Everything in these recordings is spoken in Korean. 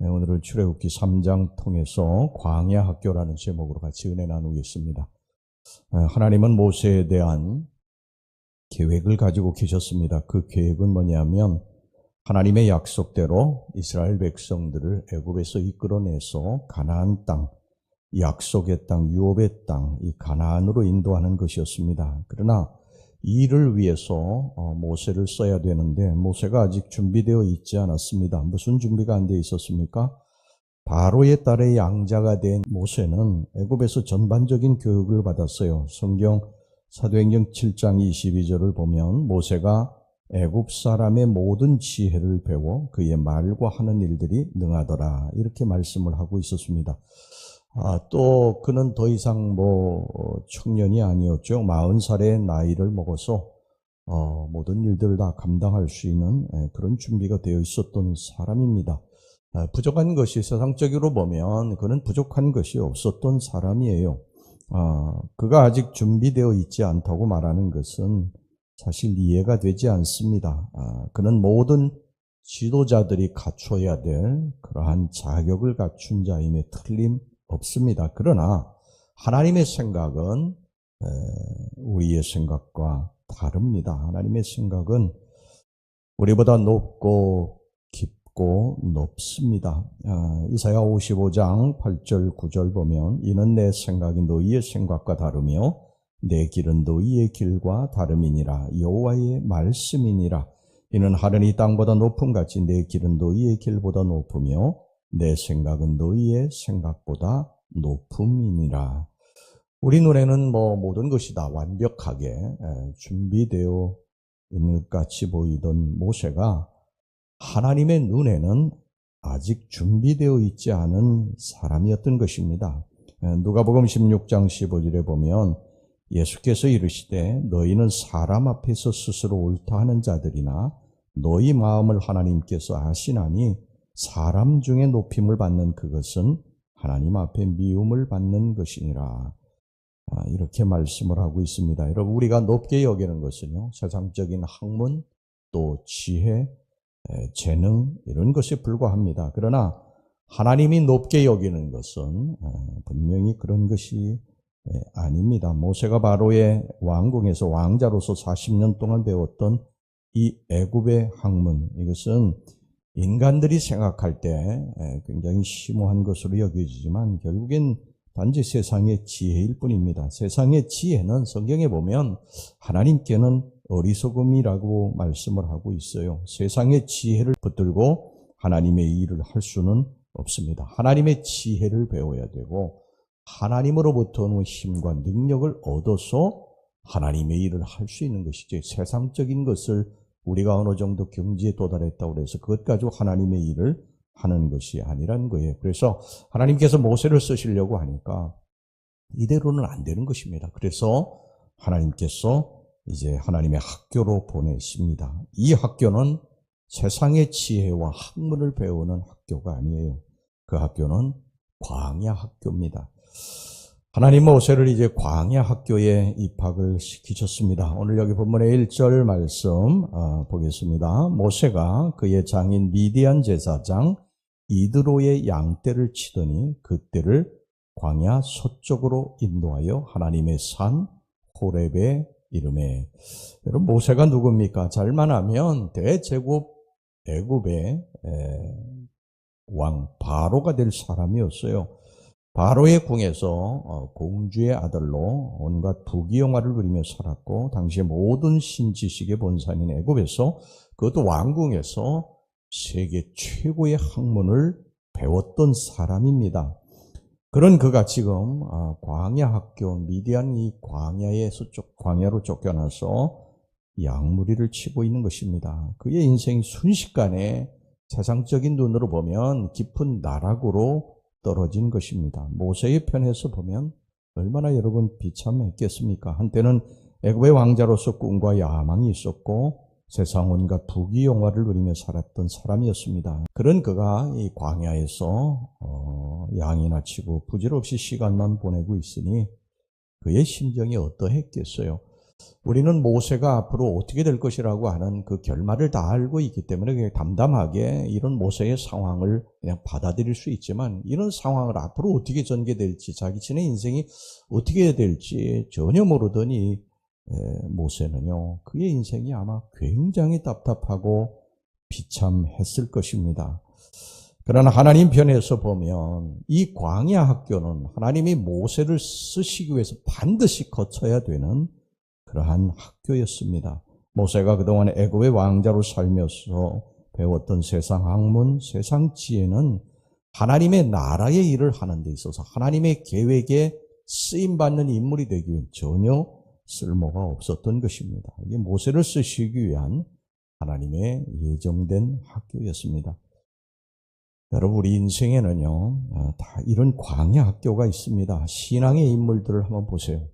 네, 오늘은 출애굽기 3장 통해서 광야 학교라는 제목으로 같이 은혜 나누겠습니다. 하나님은 모세에 대한 계획을 가지고 계셨습니다. 그 계획은 뭐냐면 하나님의 약속대로 이스라엘 백성들을 애굽에서 이끌어내서 가나안 땅, 약속의 땅, 유업의 땅, 이 가나안으로 인도하는 것이었습니다. 그러나 이 일을 위해서 모세를 써야 되는데 모세가 아직 준비되어 있지 않았습니다. 무슨 준비가 안 되어 있었습니까? 바로의 딸의 양자가 된 모세는 애굽에서 전반적인 교육을 받았어요. 성경 사도행전 7장 22절을 보면 모세가 애굽 사람의 모든 지혜를 배워 그의 말과 하는 일들이 능하더라, 이렇게 말씀을 하고 있었습니다. 또 그는 더 이상 청년이 아니었죠. 40살의 나이를 먹어서 모든 일들을 다 감당할 수 있는 그런 준비가 되어 있었던 사람입니다. 부족한 것이, 세상적으로 보면 그는 부족한 것이 없었던 사람이에요. 그가 아직 준비되어 있지 않다고 말하는 것은 사실 이해가 되지 않습니다. 그는 모든 지도자들이 갖춰야 될 그러한 자격을 갖춘 자임에 틀림없습니다. 그러나 하나님의 생각은 우리의 생각과 다릅니다. 하나님의 생각은 우리보다 높고 깊고 높습니다. 이사야 55장 8절 9절 보면 이는 내 생각이 너희의 생각과 다르며 내 길은 너희의 길과 다름이니라. 여호와의 말씀이니라. 이는 하늘이 땅보다 높음같이 내 길은 너희의 길보다 높으며 내 생각은 너희의 생각보다 높음이니라. 우리 눈에는 모든 것이 다 완벽하게 준비되어 있는 것 같이 보이던 모세가 하나님의 눈에는 아직 준비되어 있지 않은 사람이었던 것입니다. 누가복음 16장 15절에 보면 예수께서 이르시되 너희는 사람 앞에서 스스로 옳다 하는 자들이나 너희 마음을 하나님께서 아시나니 사람 중에 높임을 받는 그것은 하나님 앞에 미움을 받는 것이니라. 이렇게 말씀을 하고 있습니다. 여러분, 우리가 높게 여기는 것은요, 세상적인 학문, 또 지혜, 재능, 이런 것에 불과합니다. 그러나 하나님이 높게 여기는 것은 분명히 그런 것이 아닙니다. 모세가 바로의 왕궁에서 왕자로서 40년 동안 배웠던 이 애굽의 학문, 이것은 인간들이 생각할 때 굉장히 심오한 것으로 여겨지지만 결국엔 단지 세상의 지혜일 뿐입니다. 세상의 지혜는 성경에 보면 하나님께는 어리석음이라고 말씀을 하고 있어요. 세상의 지혜를 붙들고 하나님의 일을 할 수는 없습니다. 하나님의 지혜를 배워야 되고 하나님으로부터는 힘과 능력을 얻어서 하나님의 일을 할 수 있는 것이지, 세상적인 것을 우리가 어느 정도 경지에 도달했다고 해서 그것 가지고 하나님의 일을 하는 것이 아니라는 거예요. 그래서 하나님께서 모세를 쓰시려고 하니까 이대로는 안 되는 것입니다. 그래서 하나님께서 이제 하나님의 학교로 보내십니다. 이 학교는 세상의 지혜와 학문을 배우는 학교가 아니에요. 그 학교는 광야 학교입니다. 하나님 모세를 이제 광야 학교에 입학을 시키셨습니다. 오늘 여기 본문의 1절 말씀 보겠습니다. 모세가 그의 장인 미디안 제사장 이드로의 양떼를 치더니 그떼를 광야 서쪽으로 인도하여 하나님의 산 호렙에 이르매. 여러분, 모세가 누굽니까? 잘만하면 대제국 애굽의 왕 바로가 될 사람이었어요. 바로의 궁에서 공주의 아들로 온갖 부귀영화를 누리며 살았고 당시의 모든 신지식의 본산인 애굽에서, 그것도 왕궁에서 세계 최고의 학문을 배웠던 사람입니다. 그런 그가 지금 광야 학교, 미디안 이 광야로 쫓겨나서 양무리를 치고 있는 것입니다. 그의 인생이 순식간에 세상적인 눈으로 보면 깊은 나락으로 떨어진 것입니다. 모세의 편에서 보면 얼마나 여러분 비참했겠습니까? 한때는 애굽의 왕자로서 꿈과 야망이 있었고 세상 온갖 부귀영화를 누리며 살았던 사람이었습니다. 그런 그가 이 광야에서 양이나 치고 부질없이 시간만 보내고 있으니 그의 심정이 어떠했겠어요? 우리는 모세가 앞으로 어떻게 될 것이라고 하는 그 결말을 다 알고 있기 때문에 그냥 담담하게 이런 모세의 상황을 그냥 받아들일 수 있지만, 이런 상황을 앞으로 어떻게 전개될지, 자기 자신의 인생이 어떻게 될지 전혀 모르더니 모세는요, 그의 인생이 아마 굉장히 답답하고 비참했을 것입니다. 그러나 하나님 편에서 보면 이 광야 학교는 하나님이 모세를 쓰시기 위해서 반드시 거쳐야 되는 그러한 학교였습니다. 모세가 그동안 애굽의 왕자로 살면서 배웠던 세상 학문, 세상 지혜는 하나님의 나라의 일을 하는 데 있어서 하나님의 계획에 쓰임받는 인물이 되기 위해 전혀 쓸모가 없었던 것입니다. 이게 모세를 쓰시기 위한 하나님의 예정된 학교였습니다. 여러분, 우리 인생에는요, 다 이런 광야 학교가 있습니다. 신앙의 인물들을 한번 보세요.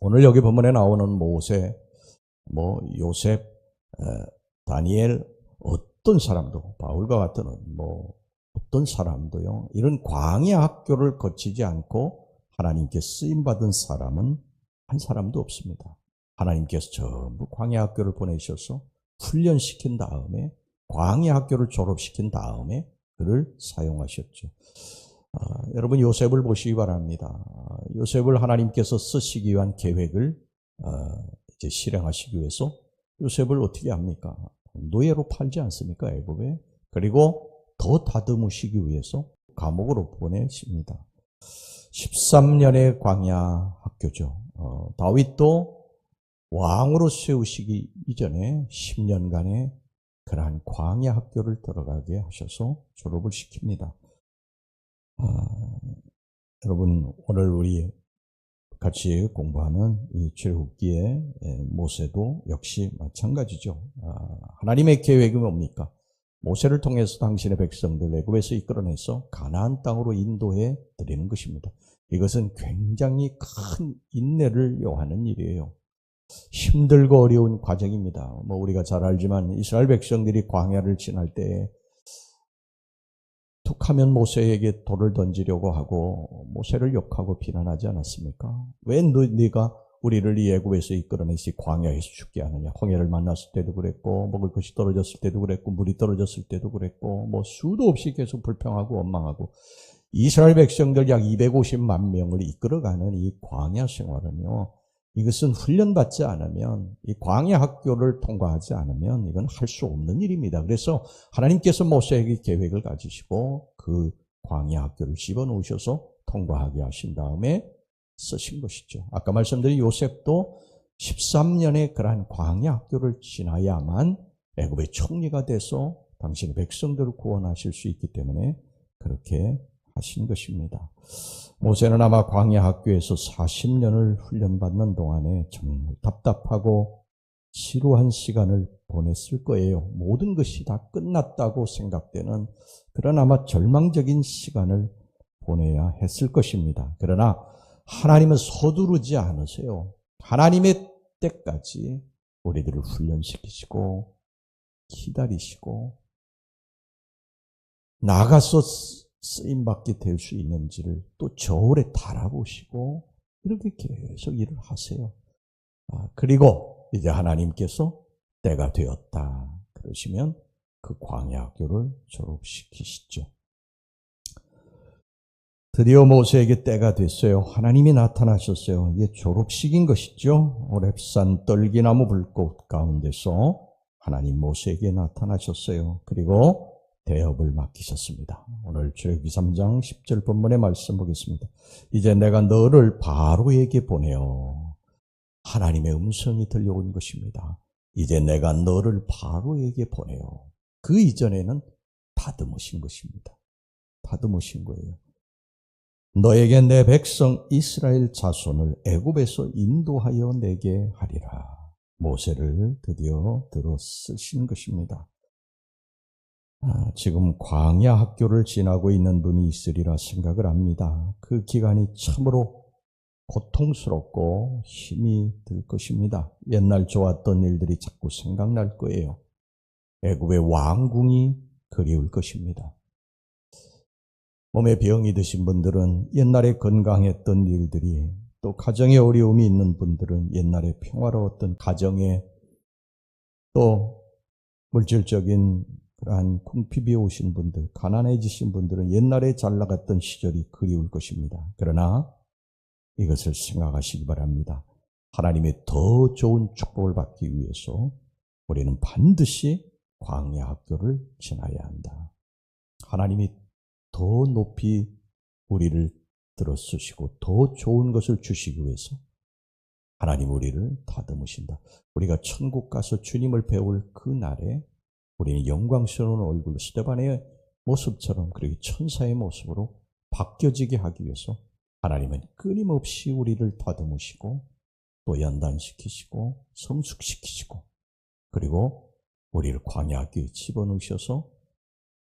오늘 여기 본문에 나오는 모세, 요셉, 다니엘, 어떤 사람도, 바울과 같은 어떤 사람도요, 이런 광야 학교를 거치지 않고 하나님께 쓰임받은 사람은 한 사람도 없습니다. 하나님께서 전부 광야 학교를 보내셔서 훈련시킨 다음에, 광야 학교를 졸업시킨 다음에 그를 사용하셨죠. 여러분, 요셉을 보시기 바랍니다. 요셉을 하나님께서 쓰시기 위한 계획을 이제 실행하시기 위해서 요셉을 어떻게 합니까? 노예로 팔지 않습니까? 애굽에. 그리고 더 다듬으시기 위해서 감옥으로 보내십니다. 13년의 광야 학교죠. 다윗도 왕으로 세우시기 이전에 10년간의 그러한 광야 학교를 들어가게 하셔서 졸업을 시킵니다. 여러분, 오늘 우리 같이 공부하는 이 출애굽기의 모세도 역시 마찬가지죠. 하나님의 계획이 뭡니까? 모세를 통해서 당신의 백성들 애굽에서 이끌어내서 가나안 땅으로 인도해 드리는 것입니다. 이것은 굉장히 큰 인내를 요하는 일이에요. 힘들고 어려운 과정입니다. 우리가 잘 알지만 이스라엘 백성들이 광야를 지날 때 툭하면 모세에게 돌을 던지려고 하고 모세를 욕하고 비난하지 않았습니까? 왜 네가 우리를 이 애굽에서 이끌어내서 광야에서 죽게 하느냐? 홍해를 만났을 때도 그랬고, 먹을 것이 떨어졌을 때도 그랬고, 물이 떨어졌을 때도 그랬고, 수도 없이 계속 불평하고 원망하고, 이스라엘 백성들 약 250만 명을 이끌어가는 이 광야 생활은요, 이것은 훈련받지 않으면, 이 광야 학교를 통과하지 않으면 이건 할 수 없는 일입니다. 그래서 하나님께서 모세에게 계획을 가지시고 그 광야 학교를 집어넣으셔서 통과하게 하신 다음에 쓰신 것이죠. 아까 말씀드린 요셉도 13년의 그러한 광야 학교를 지나야만 애굽의 총리가 돼서 당신의 백성들을 구원하실 수 있기 때문에 그렇게 하신 것입니다. 모세는 아마 광야 학교에서 40년을 훈련받는 동안에 정말 답답하고 지루한 시간을 보냈을 거예요. 모든 것이 다 끝났다고 생각되는 그런 아마 절망적인 시간을 보내야 했을 것입니다. 그러나 하나님은 서두르지 않으세요. 하나님의 때까지 우리들을 훈련시키시고 기다리시고 나가서 쓰임받게 될 수 있는지를 또 저울에 달아보시고 이렇게 계속 일을 하세요. 그리고 이제 하나님께서 때가 되었다 그러시면 그 광야 학교를 졸업시키시죠. 드디어 모세에게 때가 됐어요. 하나님이 나타나셨어요. 이게 졸업식인 것이죠. 호렙산 떨기나무 불꽃 가운데서 하나님 모세에게 나타나셨어요. 그리고 대업을 맡기셨습니다. 오늘 출애굽기 3장 10절 본문의 말씀 보겠습니다. 이제 내가 너를 바로에게 보내어. 하나님의 음성이 들려온 것입니다. 이제 내가 너를 바로에게 보내어. 그 이전에는 다듬으신 것입니다. 다듬으신 거예요. 너에게 내 백성 이스라엘 자손을 애굽에서 인도하여 내게 하리라. 모세를 드디어 들어 쓰신 것입니다. 지금 광야 학교를 지나고 있는 분이 있으리라 생각을 합니다. 그 기간이 참으로 고통스럽고 힘이 들 것입니다. 옛날 좋았던 일들이 자꾸 생각날 거예요. 애굽의 왕궁이 그리울 것입니다. 몸에 병이 드신 분들은 옛날에 건강했던 일들이 또 가정에 어려움이 있는 분들은 옛날에 평화로웠던 가정에 또 물질적인 그러한 궁핍이 오신 분들, 가난해지신 분들은 옛날에 잘 나갔던 시절이 그리울 것입니다. 그러나 이것을 생각하시기 바랍니다. 하나님의 더 좋은 축복을 받기 위해서 우리는 반드시 광야 학교를 지나야 한다. 하나님이 더 높이 우리를 들어쓰시고 더 좋은 것을 주시기 위해서 하나님 우리를 다듬으신다. 우리가 천국 가서 주님을 배울 그 날에 우리는 영광스러운 얼굴로 스데반의 모습처럼 그리고 천사의 모습으로 바뀌어지게 하기 위해서 하나님은 끊임없이 우리를 다듬으시고 또 연단시키시고 성숙시키시고 그리고 우리를 광야 학교에 집어넣으셔서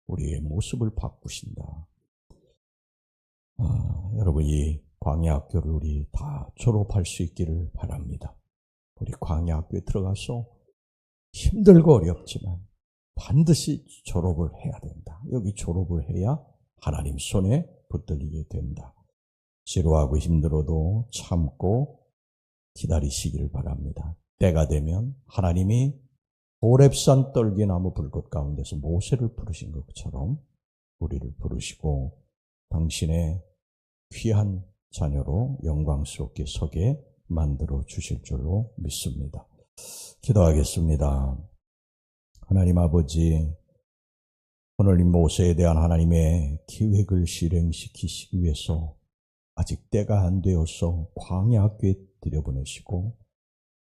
우리의 모습을 바꾸신다. 여러분 이 광야 학교를 우리 다 졸업할 수 있기를 바랍니다. 우리 광야 학교에 들어가서 힘들고 어렵지만 반드시 졸업을 해야 된다. 여기 졸업을 해야 하나님 손에 붙들리게 된다. 지루하고 힘들어도 참고 기다리시기를 바랍니다. 때가 되면 하나님이 호렙산 떨기나무 불꽃 가운데서 모세를 부르신 것처럼 우리를 부르시고 당신의 귀한 자녀로 영광스럽게 서게 만들어 주실 줄로 믿습니다. 기도하겠습니다. 하나님 아버지, 오늘 이 모세에 대한 하나님의 계획을 실행시키시기 위해서 아직 때가 안 되어서 광야 학교에 들여보내시고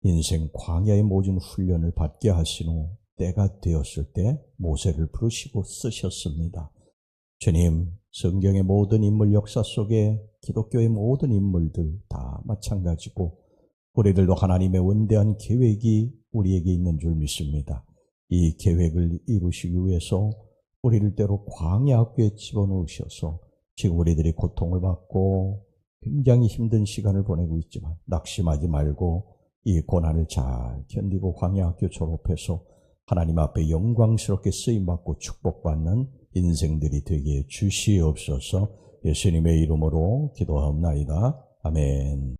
인생 광야의 모든 훈련을 받게 하신 후 때가 되었을 때 모세를 부르시고 쓰셨습니다. 주님, 성경의 모든 인물 역사 속에 기독교의 모든 인물들 다 마찬가지고 우리들도 하나님의 원대한 계획이 우리에게 있는 줄 믿습니다. 이 계획을 이루시기 위해서 우리를 때로 광야 학교에 집어넣으셔서 지금 우리들이 고통을 받고 굉장히 힘든 시간을 보내고 있지만 낙심하지 말고 이 고난을 잘 견디고 광야 학교 졸업해서 하나님 앞에 영광스럽게 쓰임받고 축복받는 인생들이 되게 주시옵소서. 예수님의 이름으로 기도하옵나이다. 아멘.